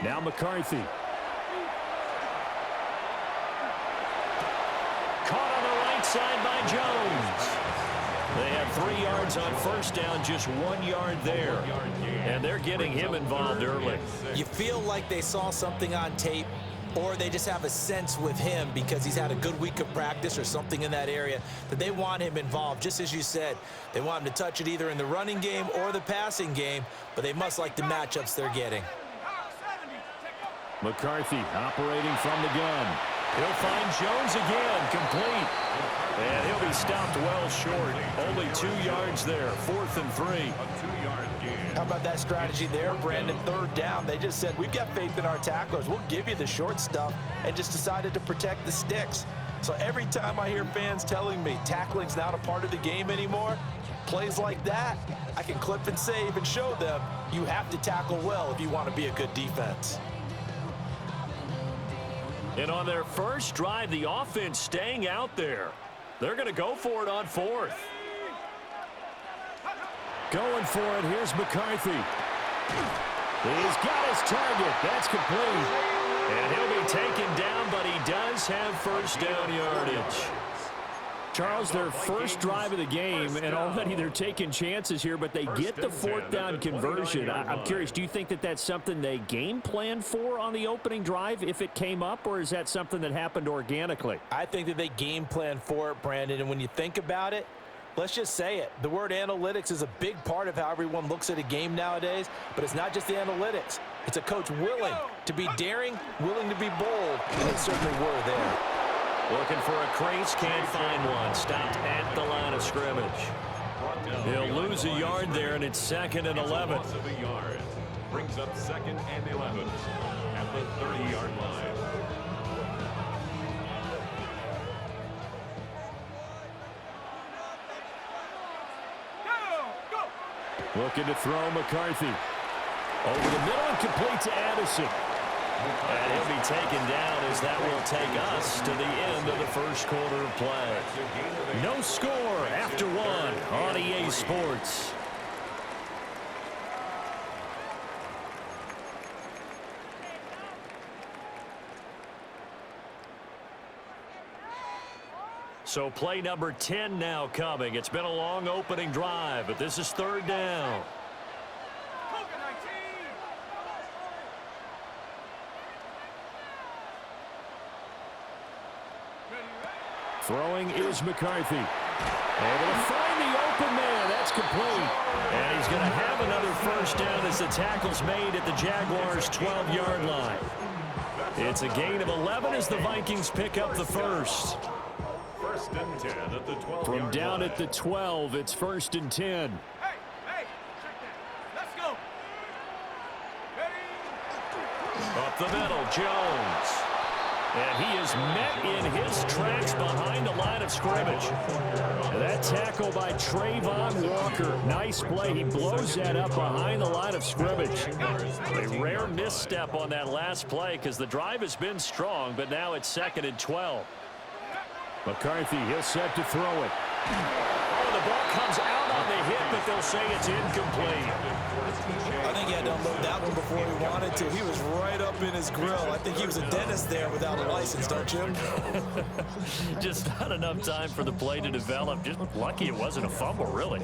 Now McCarthy. Caught on the right side by Jones. They have 3 yards on first down, just 1 yard there. And they're getting him involved early. You feel like they saw something on tape, or they just have a sense with him because he's had a good week of practice or something in that area that they want him involved. Just as you said, they want him to touch it either in the running game or the passing game, but they must like the matchups they're getting. McCarthy operating from the gun. He'll find Jones again, complete. And he'll be stopped well short. Only 2 yards there, 4th and 3. How about that strategy there, Brandon? 3rd down. They just said, we've got faith in our tacklers. We'll give you the short stuff, and just decided to protect the sticks. So every time I hear fans telling me tackling's not a part of the game anymore, plays like that, I can clip and save and show them you have to tackle well if you want to be a good defense. And on their first drive, the offense staying out there. They're going to go for it on 4th. Going for it, here's McCarthy. He's got his target. That's complete. And he'll be taken down, but he does have first down yardage. Charles, their first drive of the game, and already they're taking chances here, but they get the 4th down conversion. I'm curious, do you think that that's something they game plan for on the opening drive if it came up, or is that something that happened organically? I think that they game plan for it, Brandon, and when you think about it, let's just say it. The word analytics is a big part of how everyone looks at a game nowadays, but it's not just the analytics. It's a coach willing to be daring, willing to be bold, and they certainly were there. Looking for a crease, can't find one. Stopped at the line of scrimmage. He'll lose a yard there, and it's 2nd and 11. Brings up 2nd and 11 at the 30-yard line. Looking to throw McCarthy. Over the middle and complete to Addison. And he'll be taken down as that will take us to the end of the first quarter of play. No score after 1 on EA Sports. So play number 10 now coming. It's been a long opening drive, but this is 3rd down. Throwing is McCarthy. Able to find the open man. That's complete. And he's going to have another first down as the tackle's made at the Jaguars' 12-yard line. It's a gain of 11 as the Vikings pick up the first. 1st and 10 at the 12-yard From down line. at the 12, it's 1st and 10. Hey, check that. Let's go. Ready? Up the middle, Jones. And he is met in his tracks behind the line of scrimmage. That tackle by Trayvon Walker. Nice play. He blows that up behind the line of scrimmage. A rare misstep on that last play because the drive has been strong, but now it's 2nd and 12. McCarthy, he'll set to throw it. Oh, the ball comes out on the hit, but they'll say it's incomplete. I think he had to unload that one before he wanted to. He was right up in his grill. I think he was a dentist there without a license, don't you? Just not enough time for the play to develop. Just lucky it wasn't a fumble, really.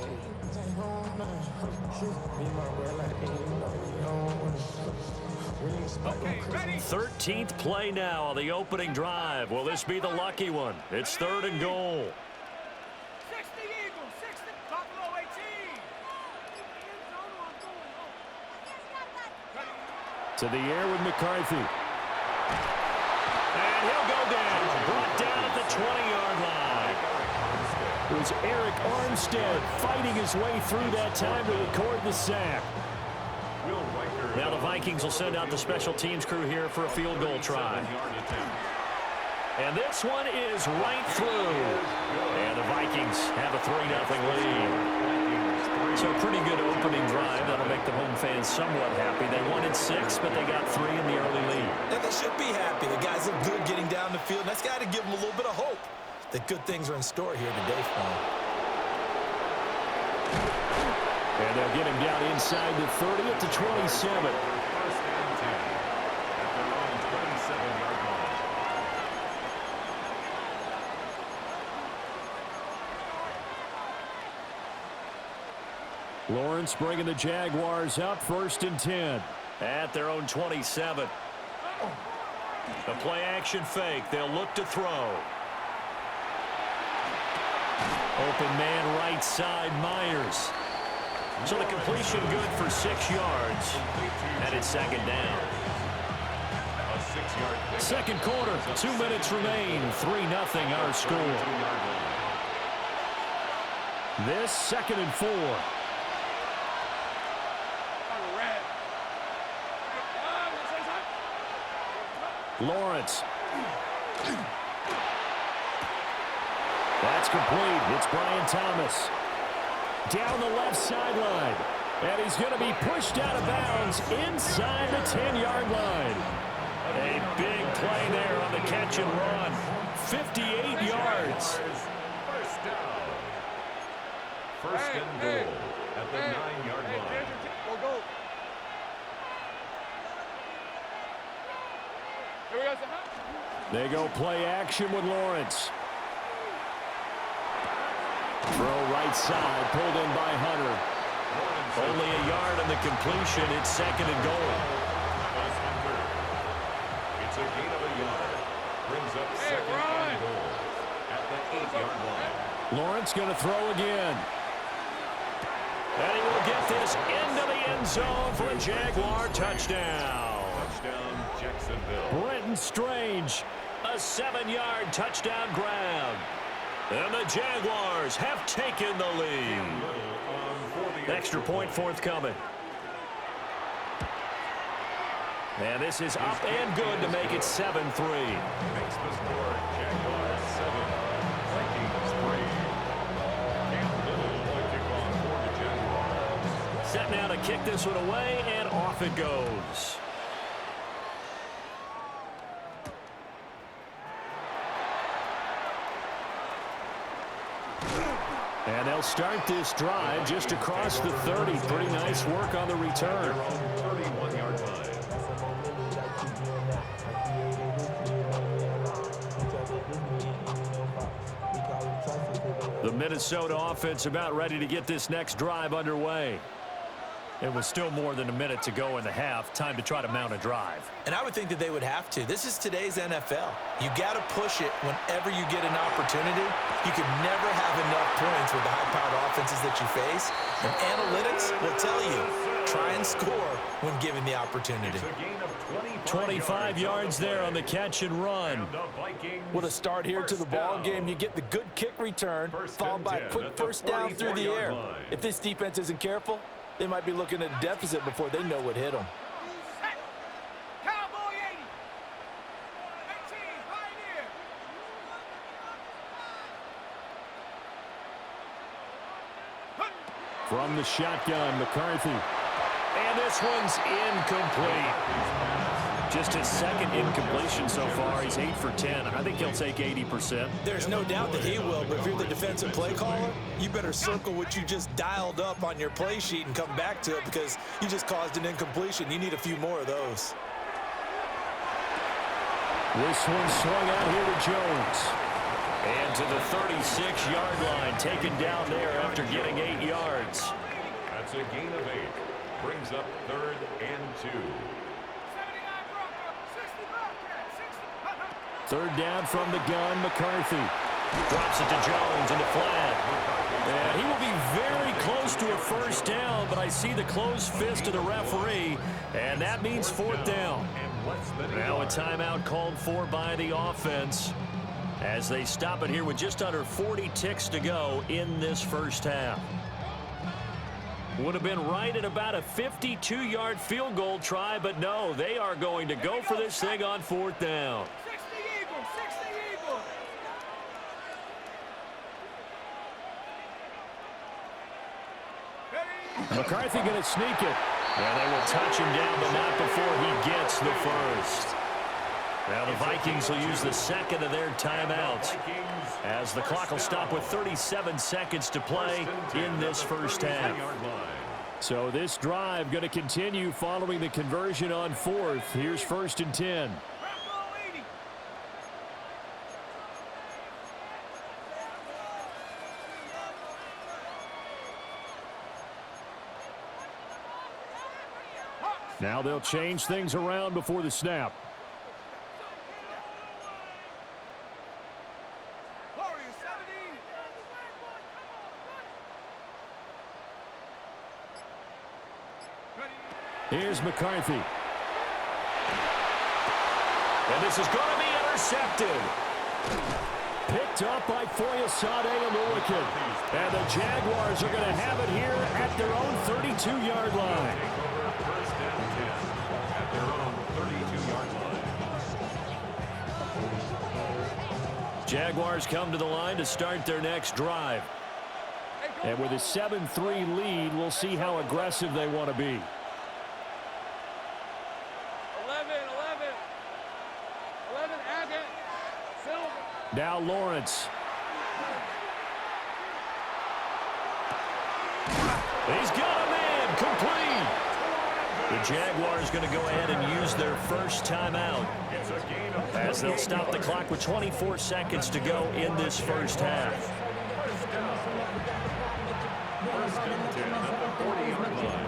Okay, ready? 13th play now on the opening drive. Will this be the lucky one? It's 3rd and goal. 60 Eagles, 60 Buffalo 18. To the air with McCarthy. And he'll go down. Brought down at the 20-yard line. It was Eric Armstead fighting his way through that time to record the sack. Now the Vikings will send out the special teams crew here for a field goal try. And this one is right through. And the Vikings have a 3-0 lead. So a pretty good opening drive. That'll make the home fans somewhat happy. They wanted 6, but they got 3 in the early lead. Yeah, they should be happy. The guys look good getting down the field. That's got to give them a little bit of hope that good things are in store here today for them. And they'll get him down inside the 30 at the 27. Lawrence bringing the Jaguars up 1st and 10. At their own 27. The play action fake. They'll look to throw. Open man right side, Myers. So the completion good for 6 yards. And it's 2nd down. A 6-yard pick. Second quarter, 2 minutes remain. 3-0 our score. This 2nd and 4. Lawrence. That's complete. It's Brian Thomas. Down the left sideline. And he's going to be pushed out of bounds inside the 10-yard line. A big play there on the catch and run. 58 yards. First down. First and goal at the 9-yard line. Go. Here we go. They go play action with Lawrence. Throw right side, pulled in by Hunter. Only a yard on the completion. It's 2nd and goal. It's a gain of a yard. Brings up 2nd and goal at the 8-yard line. Lawrence going to throw again. And he will get this into the end zone for a Jaguar touchdown. Touchdown, Jacksonville. Brenton Strange, a 7-yard touchdown grab. And the Jaguars have taken the lead. Extra point forthcoming. And this is up and good to make it 7-3. Makes the score Jaguars 7, Vikings 3. Cam Little the kickoff for the Jaguars. Set now to kick this one away, and off it goes. And they'll start this drive just across the 30. Pretty nice work on the return. 31-yard line. The Minnesota offense about ready to get this next drive underway. It was still more than a minute to go in the half. Time to try to mount a drive. And I would think that they would have to. This is today's NFL. You got to push it whenever you get an opportunity. You can never have enough points with the high-powered offenses that you face. And analytics will tell you, try and score when given the opportunity. It's a gain of 25 yards there on the catch and run. And the Vikings What a start here to the ball game. You get the good kick return, followed by a quick first down through the air. If this defense isn't careful, they might be looking at a deficit before they know what hit them. Cowboy 80. 18, Pioneer. From the shotgun, McCarthy. And this one's incomplete. Just his 2nd incompletion so far. He's 8 for 10. I think he'll take 80%. There's no doubt that he will, but if you're the defensive play caller, you better circle what you just dialed up on your play sheet and come back to it because you just caused an incompletion. You need a few more of those. This one swung out here to Jones. And to the 36-yard line, taken down there after getting 8 yards. That's a gain of 8. Brings up 3rd and 2. 79 Bronco. 60 Bobcat. 60. 3rd down from the gun, McCarthy. Drops it to Jones in the flat. And he will be very close to a first down, but I see the closed fist of the referee, and that means 4th down. Now a timeout called for by the offense as they stop it here with just under 40 ticks to go in this first half. Would have been right at about a 52-yard field goal try, but no, they are going to go for this thing on 4th down. 60 Eagles. 60 Eagles. McCarthy going to sneak it. And they will touch him down, but not before he gets the first. Now the Vikings will use the 2nd of their timeouts as the clock will stop with 37 seconds to play in this first half. So this drive going to continue following the conversion on 4th. Here's 1st and 10. Bronco 80. Now they'll change things around before the snap. Warriors 70. Ready. Here's McCarthy. And this is going to be intercepted. Picked up by Foyesade Aluakin. And the Jaguars are going to have it here at their own 32-yard line. First and 10 at their own 32-yard line. Jaguars come to the line to start their next drive. And with a 7-3 lead, we'll see how aggressive they want to be. 11 Agate. Silver. Now Lawrence. He's got a man complete. The Jaguars going to go ahead and use their first timeout as they'll stop the clock with 24 seconds to go in this first half. First and 10 at the 40-yard line.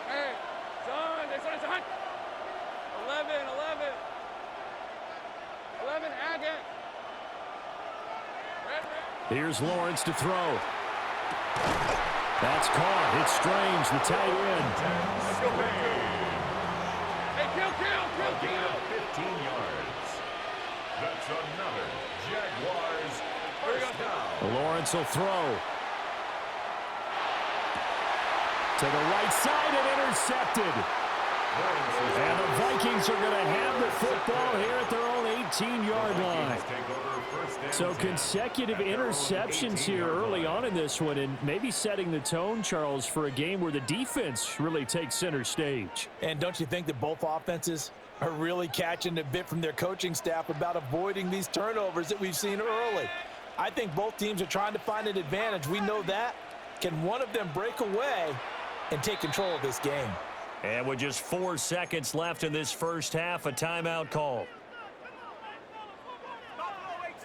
Hey, son, it's a hunt. 11 Agate. Here's Lawrence to throw. That's caught. It's Strange, the tight end. Hey, kill. Gain of 15 yards. That's another Jaguars first down. Lawrence will throw. To the right side and intercepted. And the Vikings are going to have the football here at their own 18-yard line. So consecutive interceptions here early on in this one, and maybe setting the tone, Charles, for a game where the defense really takes center stage. And don't you think that both offenses are really catching a bit from their coaching staff about avoiding these turnovers that we've seen early? I think both teams are trying to find an advantage. We know that. Can one of them break away and take control of this game? And with just 4 seconds left in this first half, a timeout call. Buffalo 18.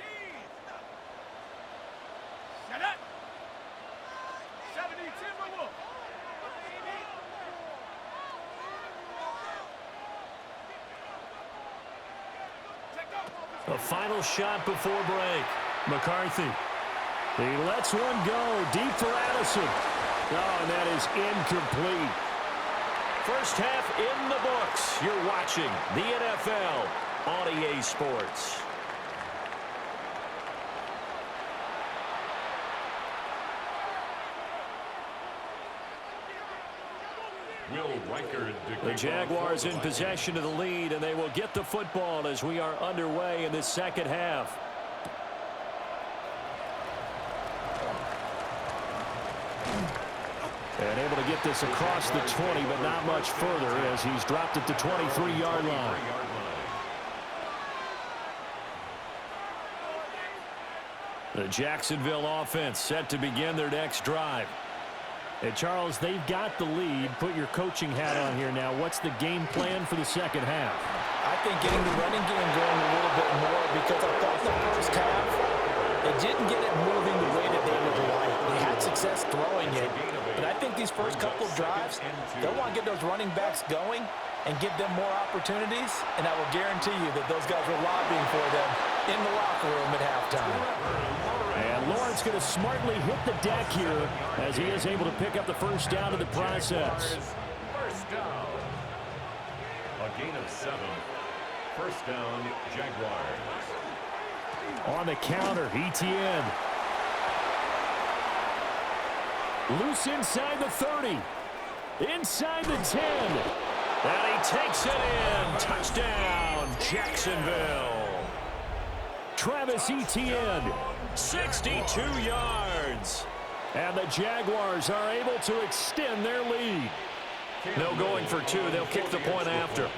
Shut up. 70 Timberwolves. A final shot before break. McCarthy. He lets one go deep for Addison. Oh, and that is incomplete. First half in the books. You're watching the NFL on EA Sports. The Jaguars in possession of the lead, and they will get the football as we are underway in the second half. And able to get this across the 20, but not much further as he's dropped at the 23-yard line. The Jacksonville offense set to begin their next drive. And Charles, they've got the lead. Put your coaching hat on here now. What's the game plan for the second half? I think getting the running game going a little bit more, because I thought the first half, they didn't get it moving the way that they would like. They had success throwing it, but I think these first couple of drives, they'll want to get those running backs going and give them more opportunities, and I will guarantee you that those guys were lobbying for them in the locker room at halftime. And Lawrence going to smartly hit the deck here as he is able to pick up the first down in the process. First down. A gain of 7. First down, Jaguars. On the counter, Etienne. Loose inside the 30. Inside the 10. And he takes it in. Touchdown, Jacksonville. Travis Etienne, 62 yards. And the Jaguars are able to extend their lead. No going for 2. They'll kick the point after.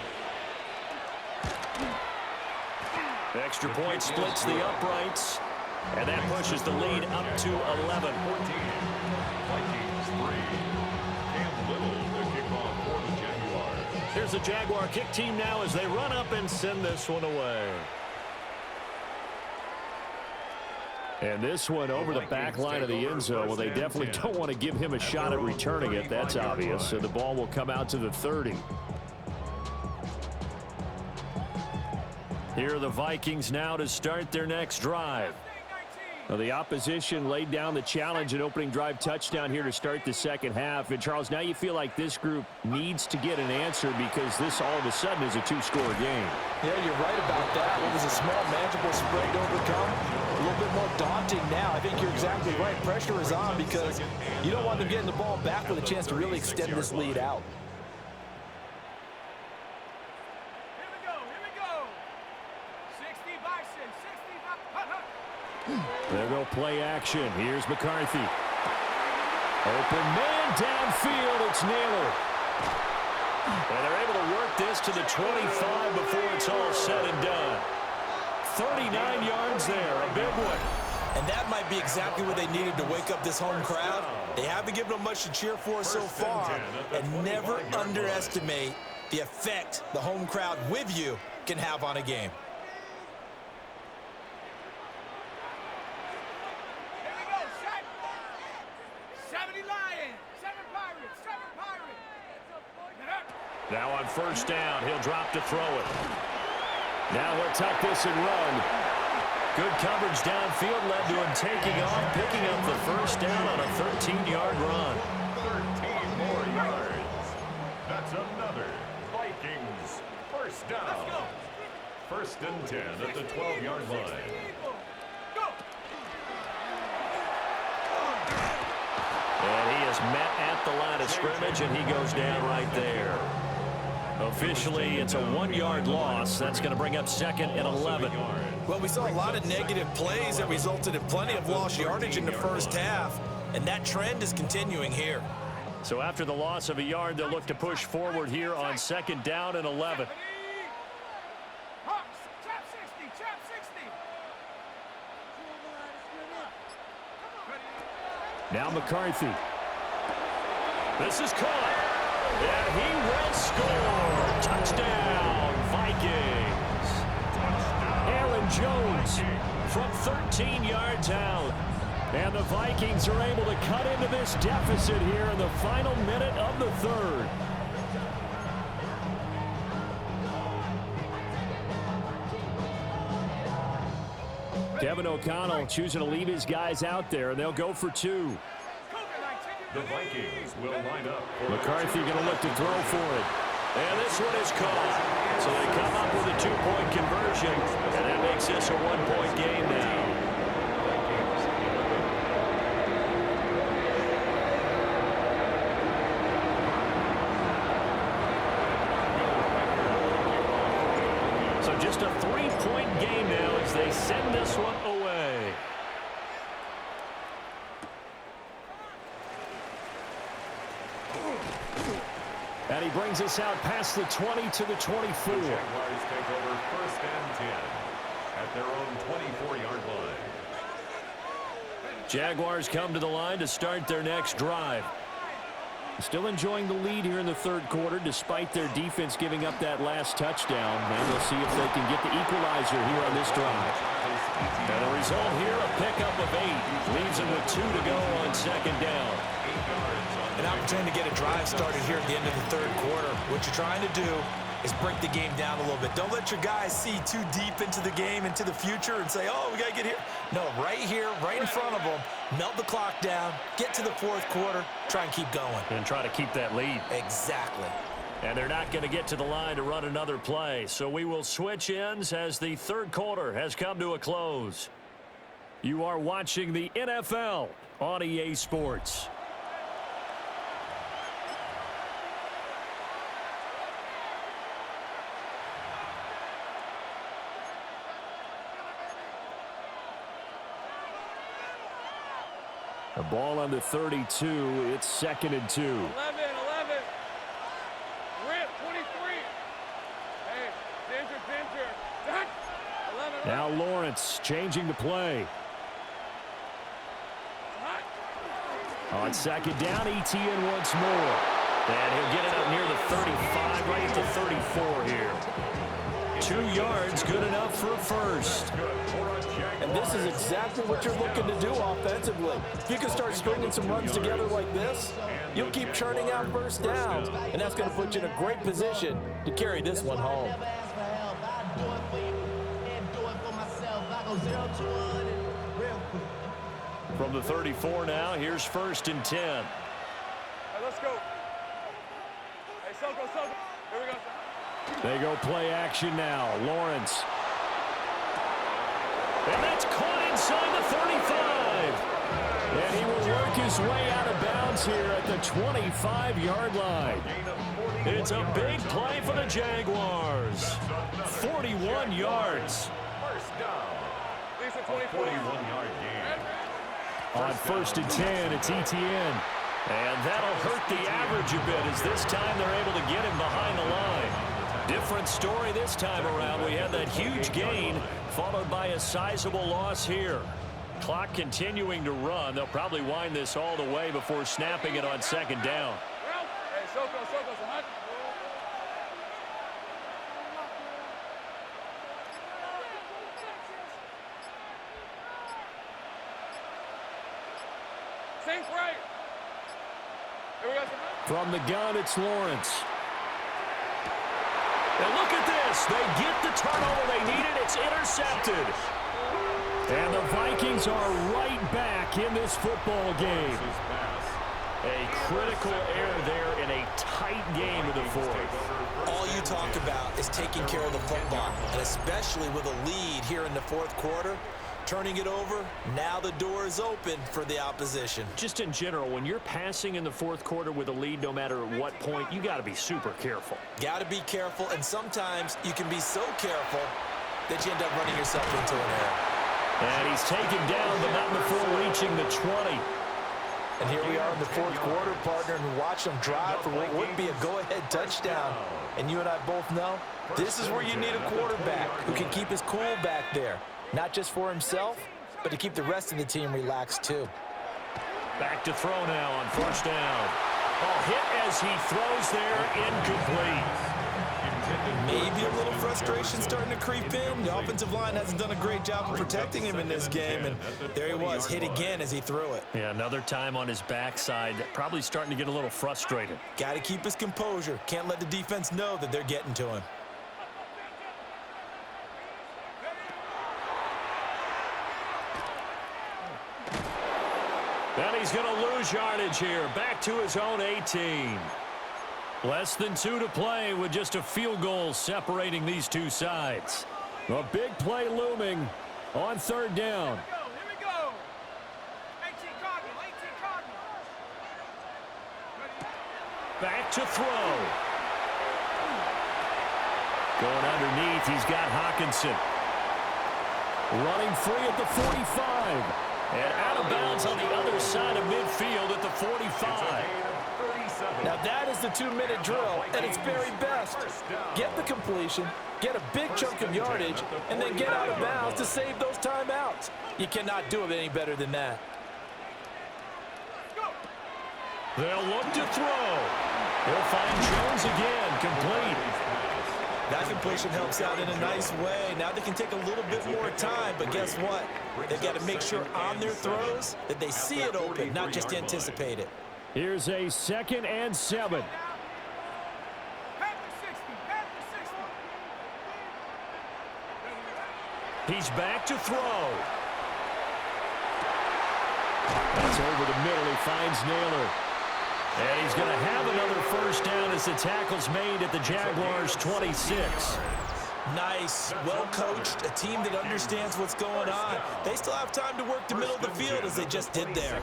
The extra point splits the uprights. And that pushes the lead up to 11. Vikings 3. Cam Little, the kickoff for the Jaguars. Here's the Jaguar kick team now as they run up and send this one away. And this one over the back line of the end zone. Well, they definitely don't want to give him a shot at returning it. That's obvious. So the ball will come out to the 30. Here are the Vikings now to start their next drive. Well, the opposition laid down the challenge and opening drive touchdown here to start the second half. And, Charles, now you feel like this group needs to get an answer because this all of a sudden is a two-score game. Yeah, you're right about that. It was a small, manageable spread to overcome. A little bit more daunting now. I think you're exactly right. Pressure is on because you don't want them getting the ball back with a chance to really extend this lead out. There go play action. Here's McCarthy. Open man downfield. It's Naylor. And they're able to work this to the 25 before it's all said and done. 39 yards there. A big one. And that might be exactly what they needed to wake up this home crowd. They haven't given them much to cheer for so far. And never underestimate the effect the home crowd with you can have on a game. Now on first down, he'll drop to throw it. Now he'll tuck this and run. Good coverage downfield led to him taking off, picking up the first down on a 13-yard run. 13 more yards. That's another Vikings first down. First and 10 at the 12-yard line. And he is met at the line of scrimmage, and he goes down right there. Officially, it's a 1-yard loss. That's going to bring up second and 11. Well, we saw a lot of negative plays that resulted in plenty of lost yardage in the first half, and that trend is continuing here. So after the loss of a yard, they'll look to push forward here on second down and 11. Now McCarthy. This is caught. And he will score. Touchdown, Vikings. Aaron Jones from 13 yards out. And the Vikings are able to cut into this deficit here in the final minute of the third. Kevin O'Connell choosing to leave his guys out there, and they'll go for two. The Vikings will line up. McCarthy going to look to throw for it. And this one is caught. So they come up with a two-point conversion, and that makes this a one-point game now. So just a three-point game now as they send this one away. And he brings us out past the 20 to the 24. The Jaguars take over first and 10 at their own 24-yard line. Jaguars come to the line to start their next drive. Still enjoying the lead here in the third quarter despite their defense giving up that last touchdown. And we'll see if they can get the equalizer here on this drive. And the result here, a pickup of 8. Leaves them with 2 to go on second down. An opportunity to get a drive started here at the end of the third quarter. What you're trying to do is break the game down a little bit. Don't let your guys see too deep into the game, into the future, and say, oh, we got to get here. No, right here, right in front of them, melt the clock down, get to the fourth quarter, try and keep going. And try to keep that lead. Exactly. And they're not going to get to the line to run another play. So we will switch ends as the third quarter has come to a close. You are watching the NFL on EA Sports. The ball on the 32. It's second and 2. 11. Rip, 23. Hey, Ginger. 11. Now Lawrence changing the play. On second down, ETN once more. And he'll get it up near the 35, right at the 34 here. 2 yards, good enough for a first. And this is exactly what you're looking to do offensively. If you can start stringing some runs together like this, you'll keep churning out first downs, and that's going to put you in a great position to carry this one home. From the 34 now, here's 1st and 10. Hey, let's go. Hey, Soko. Here we go. They go play action now. Lawrence. And that's caught inside the 35. And he will work his way out of bounds here at the 25-yard line. It's a big play for the Jaguars. 41 yards. First down. Lisa 24. 41-yard gain. On 1st and 10, it's Etienne. And that'll hurt the average a bit as this time they're able to get him behind the line. Different story this time around. We had that huge gain followed by a sizable loss here. Clock continuing to run. They'll probably wind this all the way before snapping it on 2nd down. Hey, Soko, so hot. Sink right. Here we go. From the gun, it's Lawrence. And look at this. They get the turnover they needed. It's intercepted. And the Vikings are right back in this football game. A critical error there in a tight game in the 4th. All you talk about is taking care of the football, and especially with a lead here in the 4th quarter. Turning it over, now the door is open for the opposition. Just in general, when you're passing in the 4th quarter with a lead, no matter at what point, you got to be super careful. Got to be careful, and sometimes you can be so careful that you end up running yourself into an error. And he's taken down, but not before reaching the 20. And here we are in the 4th quarter, partner, and watch them drive for what would be a go-ahead touchdown. And you and I both know this is where you need a quarterback who can keep his cool back there. Not just for himself, but to keep the rest of the team relaxed, too. Back to throw now on 1st down. Oh, hit as he throws there, incomplete. Maybe a little frustration starting to creep in. The offensive line hasn't done a great job of protecting him in this game, and there he was, hit again as he threw it. Yeah, another time on his backside, probably starting to get a little frustrated. Got to keep his composure. Can't let the defense know that they're getting to him. And he's going to lose yardage here. Back to his own 18. Less than 2 to play with just a field goal separating these two sides. A big play looming on 3rd down. Here we go. 18 Cardinal. Back to throw. Going underneath, he's got Hawkinson. Running free at the 45. And out of bounds on the other side of midfield at the 45. Now that is the 2-minute drill at its very best. Get the completion, get a big chunk of yardage, and then get out of bounds to save those timeouts. You cannot do it any better than that. They'll look to throw. They'll find Jones again, complete. That completion helps out in a nice way. Now they can take a little bit more time, but guess what? They've got to make sure on their throws that they see it open, not just anticipate it. Here's a 2nd and 7. He's back to throw. That's over the middle. He finds Naylor. And he's going to have another 1st down as the tackle's made at the Jaguars' 26. Nice, well-coached, a team that understands what's going on. They still have time to work the middle of the field as they just did there.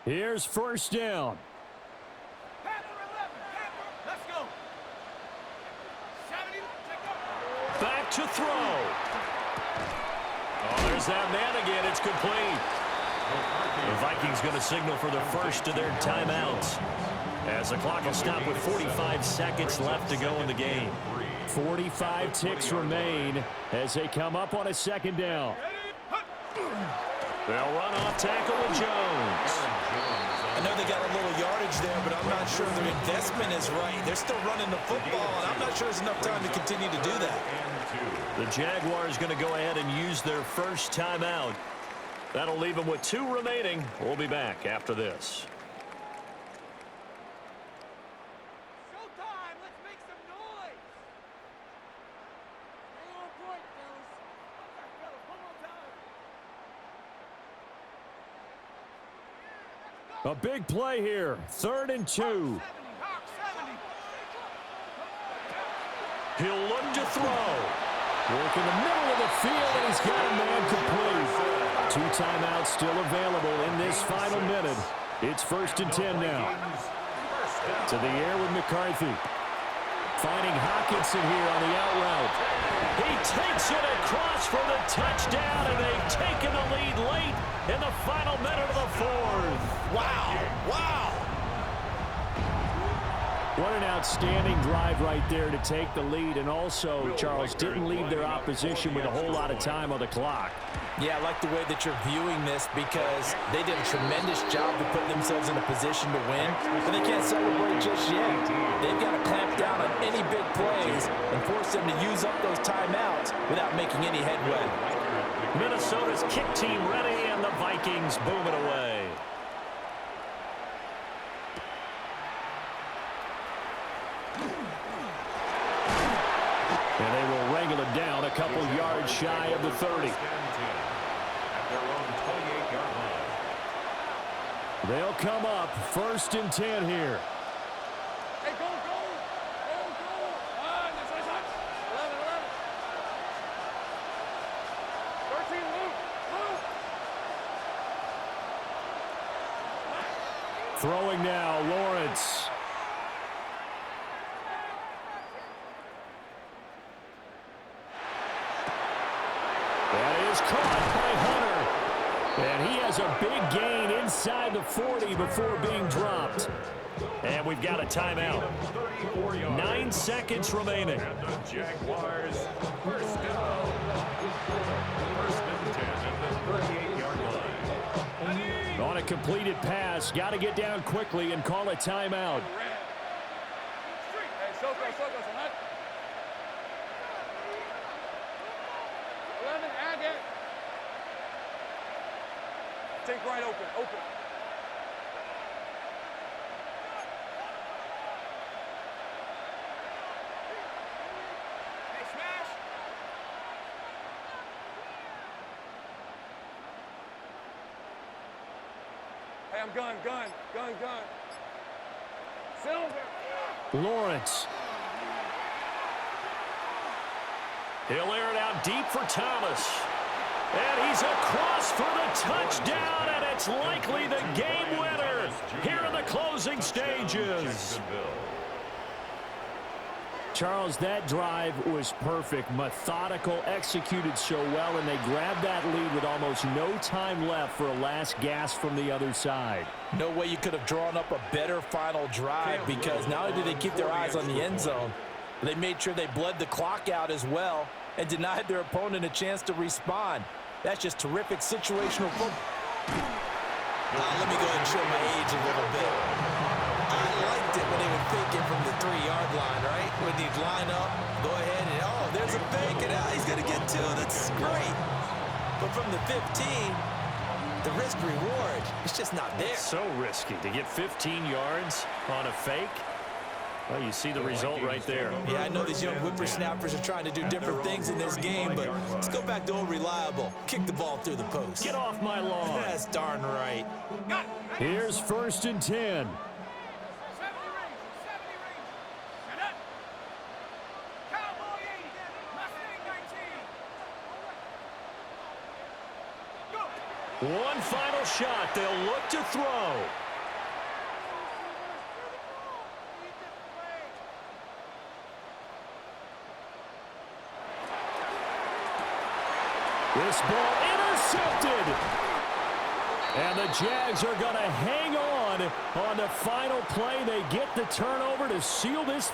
Here's 1st down. Let's go. Back to throw. Oh, there's that man again. It's complete. The Vikings going to signal for the first of their timeouts as the clock will stop with 45 seconds left to go in the game. 45 ticks remain as they come up on a 2nd down. They'll run off tackle with Jones. And know they got a little yardage there, but I'm not sure their investment is right. They're still running the football, and I'm not sure there's enough time to continue to do that. The Jaguars going to go ahead and use their first timeout. That'll leave them with 2 remaining. We'll be back after this. Showtime! Let's make some noise! Stay on point, fellas. Fellas, one more time. A big play here. 3rd and 2. 70. He'll look to throw. Work in the middle of the field, and he's got a man complete. 2 timeouts still available in this final minute. It's 1st and 10 now. To the air with McCarthy. Finding Hockenson here on the out route. He takes it across for the touchdown, and they've taken the lead late in the final minute of the 4th. Wow. Wow. What an outstanding drive right there to take the lead, and also, Charles, didn't leave their opposition with a whole lot of time on the clock. Yeah, I like the way that you're viewing this because they did a tremendous job of putting themselves in a position to win, but they can't celebrate just yet. They've got to clamp down on any big plays and force them to use up those timeouts without making any headway. Minnesota's kick team ready, and the Vikings boom it away. And they will wrangle it down a couple yards shy of the 30. They'll come up 1st and 10 here. Hey, go, go! Go, go! Nice. 11. 13, move! Throwing now, Lawrence. That is caught by Hunter. And he has a big gain inside the 40 before being dropped. And we've got a timeout. 9 seconds remaining. And the Jaguars first down. 1st and 10 at the 38-yard line. On a completed pass, got to get down quickly and call a timeout. Hey, Soko, son. 11, and it. Take right open. Hey, smash! Hey, I'm gun. Silver! Lawrence. He'll air it out deep for Thomas. And he's across for the touchdown, and it's likely the game winner here in the closing stages. Charles, that drive was perfect, methodical, executed so well, and they grabbed that lead with almost no time left for a last gasp from the other side. No way you could have drawn up a better final drive because not only did they keep their eyes on the end zone, they made sure they bled the clock out as well and denied their opponent a chance to respond. That's just terrific situational football. Let me go ahead and show my age a little bit. I liked it when they would fake it from the 3-yard line, right? When they'd line up, go ahead and, oh, there's a fake, and he's going to get 2. That's great. But from the 15, the risk-reward, it's just not there. So risky to get 15 yards on a fake. Well, you see the result right there. Yeah, I know these young whippersnappers are trying to do different things in this game, but let's go back to old reliable. Kick the ball through the post. Get off my lawn. That's darn right. Here's 1st and 10. 70 range. And up. Cowboy 80. Mustang 19. Go. One final shot. They'll look to throw. This ball intercepted. And the Jags are going to hang on the final play. They get the turnover to seal this.